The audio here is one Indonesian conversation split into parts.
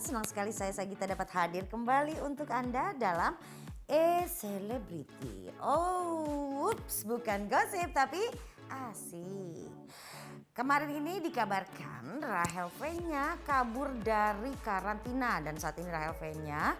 senang sekali saya Sagita dapat hadir kembali untuk Anda dalam E-Celebrity. Oh, ups, bukan gosip tapi asik. Kemarin ini dikabarkan Rachel V-nya kabur dari karantina dan saat ini Rachel V-nya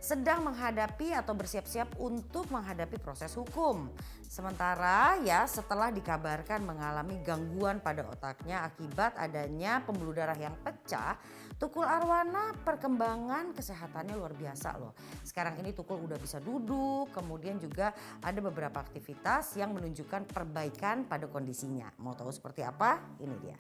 sedang menghadapi atau bersiap-siap untuk menghadapi proses hukum. Sementara ya setelah dikabarkan mengalami gangguan pada otaknya akibat adanya pembuluh darah yang pecah, Tukul Arwana perkembangan kesehatannya luar biasa loh. Sekarang ini Tukul udah bisa duduk, kemudian juga ada beberapa aktivitas yang menunjukkan perbaikan pada kondisinya. Mau tahu seperti apa? Ini dia.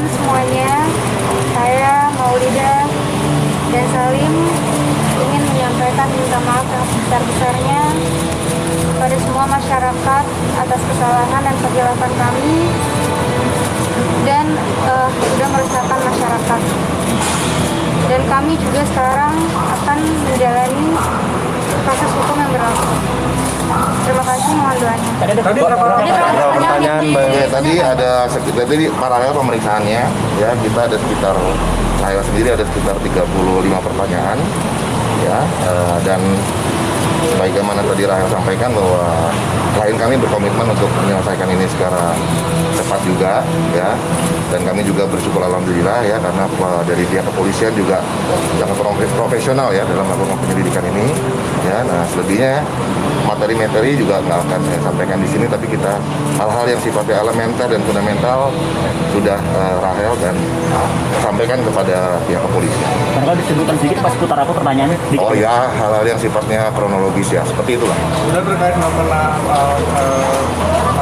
Semuanya, saya Maulida dan Salim ingin menyampaikan minta maaf yang sebesar-besarnya kepada semua masyarakat atas kesalahan dan kejelasan kami dan sudah meresahkan masyarakat. Dan kami juga sekarang akan menjalani proses hukum yang berlangsung. Terima kasih, mohon doanya. Tadi pertanyaan tadi ada sekitar tadi paralel pemeriksaannya ya, kita ada sekitar saya sendiri ada sekitar 35 pertanyaan ya, dan sebagaimana tadi Rachel sampaikan bahwa klien kami berkomitmen untuk menyelesaikan ini secara cepat juga ya, dan kami juga bersyukur alhamdulillah ya karena dari pihak kepolisian juga sangat profesional ya dalam melakukan penyelidikan ini ya. Nah selebihnya materi-materi juga nggak akan saya sampaikan di sini, tapi kita hal-hal yang sifatnya elementer dan fundamental sudah Rachel dan sampaikan kepada pihak kepolisian. Karena disebutkan sedikit pas putar apa pertanyaannya? Oh ya, hal-hal yang sifatnya kronologis ya, seperti itulah. Udah terkait nggak pernah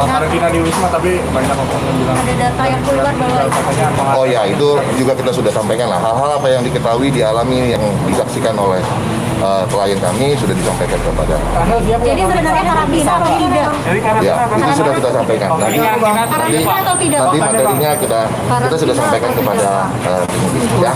karantina di Wisma, tapi banyak orang yang bilang ada data yang keluar bahwa oh ya, itu juga kita sudah sampaikan lah. Hal-hal apa yang diketahui, dialami, yang disaksikan oleh klien kami sudah disampaikan kepada. jadi sebenarnya karantina atau tidak? Ya, itu sudah kita sampaikan. Nanti materinya kita sudah sampaikan kepada ya.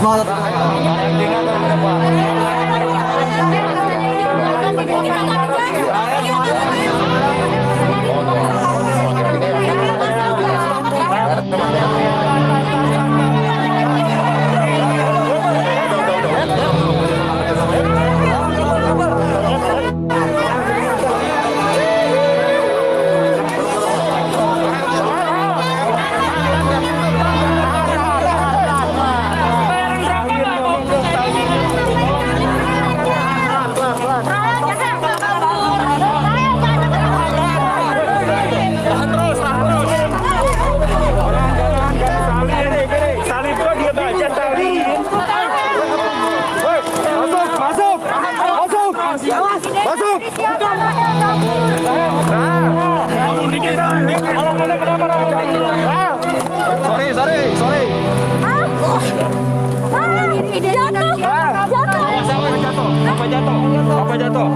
Apa jatuh?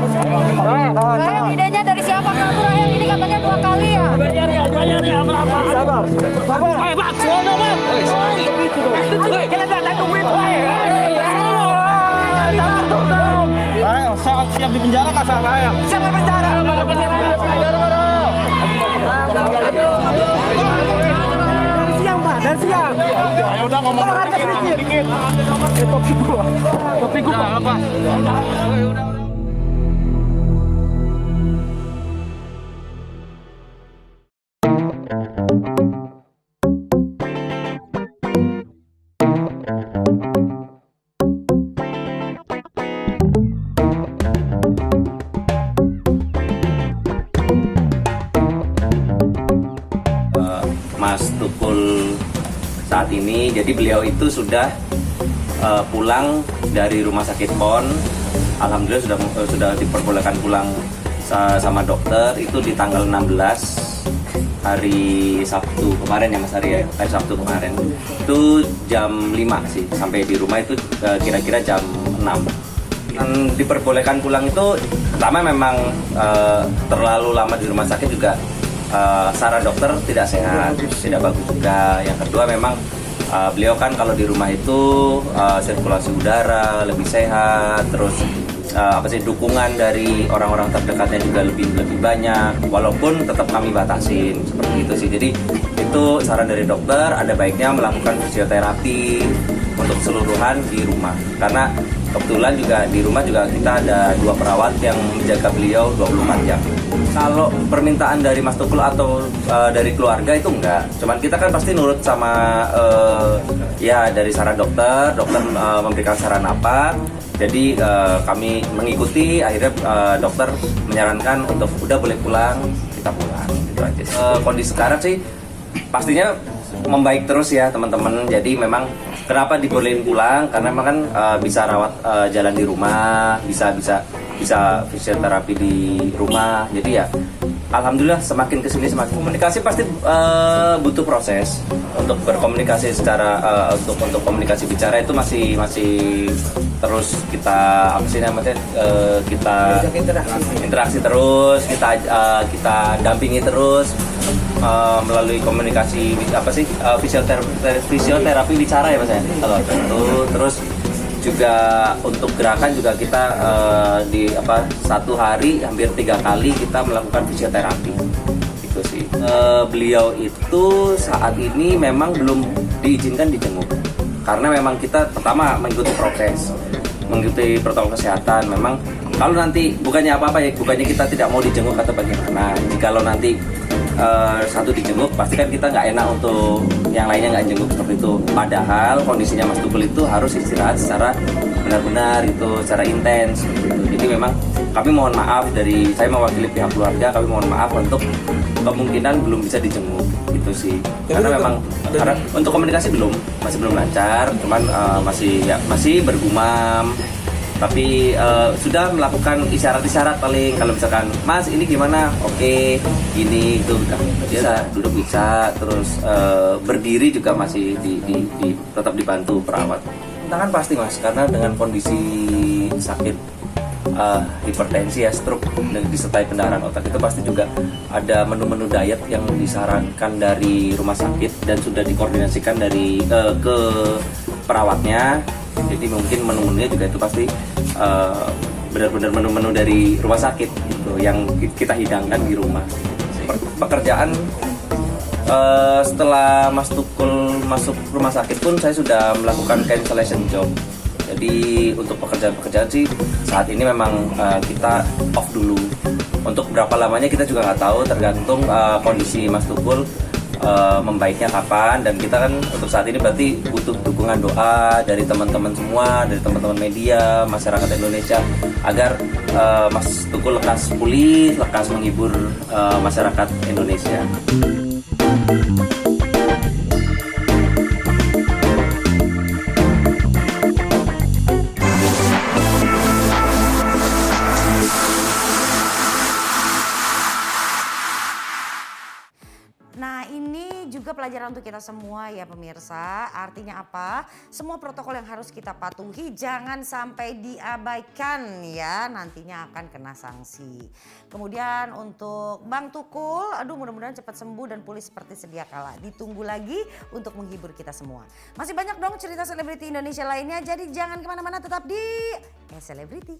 Idenya dari siapa kabur? Ini katanya 2 kali ya? Bayar ya, apa? Sabar. Bang, sono bang. Kita tak tungguin. Siap di penjara kasar saya. Siap di penjara. Dari siang, Pak. Dari siang. Ya udah ngomong dikit. Topi gua. Apa? Mas Tukul saat ini, jadi beliau itu sudah pulang dari rumah sakit PON. Alhamdulillah sudah diperbolehkan pulang sama dokter itu di tanggal 16 hari Sabtu kemarin ya Mas Ari ya, hari Sabtu kemarin itu jam 5 sih, sampai di rumah itu kira-kira jam 6. Dan diperbolehkan pulang itu pertama memang terlalu lama di rumah sakit juga saran dokter tidak sehat, tidak bagus juga. Yang kedua memang beliau kan kalau di rumah itu sirkulasi udara lebih sehat, terus dukungan dari orang-orang terdekatnya juga lebih banyak, walaupun tetap kami batasin seperti itu sih. Jadi itu saran dari dokter, ada baiknya melakukan fisioterapi untuk keseluruhan di rumah, karena kebetulan juga di rumah juga kita ada 2 perawat yang menjaga beliau 24 jam. Kalau permintaan dari Mas Tukul atau dari keluarga itu enggak, cuman kita kan pasti nurut sama ya dari saran dokter memberikan saran apa. Jadi kami mengikuti, akhirnya dokter menyarankan untuk udah boleh pulang, kita pulang gitu aja. Kondisi sekarang sih pastinya membaik terus ya teman-teman. Jadi memang kenapa dibolehin pulang, karena memang kan bisa rawat jalan di rumah, bisa fisioterapi di rumah. Jadi ya alhamdulillah semakin kesini semakin komunikasi pasti butuh proses untuk berkomunikasi secara untuk komunikasi bicara itu masih terus kita kita interaksi terus, kita dampingi terus melalui komunikasi fisioterapi bicara ya Mas ya. Kalau itu terus juga untuk gerakan juga kita satu hari hampir 3 kali kita melakukan fisioterapi itu sih. Beliau itu saat ini memang belum diizinkan dijenguk karena memang kita pertama mengikuti protokol kesehatan. Memang kalau nanti bukannya kita tidak mau dijenguk atau bagaimana, jikalau nanti satu dijenguk pasti kan kita nggak enak untuk yang lainnya nggak jenguk seperti itu. Padahal kondisinya Mas Tukul itu harus istirahat secara benar-benar itu secara intens gitu. Jadi memang kami mohon maaf, saya mewakili pihak keluarga, kami mohon maaf untuk kemungkinan belum bisa dijenguk itu sih. Karena memang untuk komunikasi masih belum lancar, cuman masih bergumam. Tapi sudah melakukan isyarat-isyarat paling, kalau misalkan Mas ini gimana, oke, gini itu bisa duduk bisa, terus berdiri juga masih tetap dibantu perawat. Tangan pasti Mas, karena dengan kondisi sakit hipertensi ya, stroke disertai pendarahan otak itu pasti juga ada menu-menu diet yang disarankan dari rumah sakit dan sudah dikoordinasikan dari ke perawatnya. Jadi mungkin menu-menunya juga itu pasti benar-benar menu-menu dari rumah sakit gitu, yang kita hidangkan di rumah. Pekerjaan setelah Mas Tukul masuk rumah sakit pun saya sudah melakukan cancellation job. Jadi untuk pekerjaan-pekerjaan sih saat ini memang kita off dulu. Untuk berapa lamanya kita juga nggak tahu, tergantung kondisi Mas Tukul membaiknya kapan. Dan kita kan untuk saat ini berarti butuh dukungan doa dari teman-teman semua, dari teman-teman media, masyarakat Indonesia, agar Mas Tukul lekas pulih, lekas menghibur masyarakat Indonesia. Nah, ini juga pelajaran untuk kita semua ya pemirsa. Artinya apa? Semua protokol yang harus kita patuhi jangan sampai diabaikan ya. Nantinya akan kena sanksi. Kemudian untuk Bang Tukul, mudah-mudahan cepat sembuh dan pulih seperti sedia kala. Ditunggu lagi untuk menghibur kita semua. Masih banyak dong cerita selebriti Indonesia lainnya. Jadi jangan kemana-mana, tetap di Selebriti.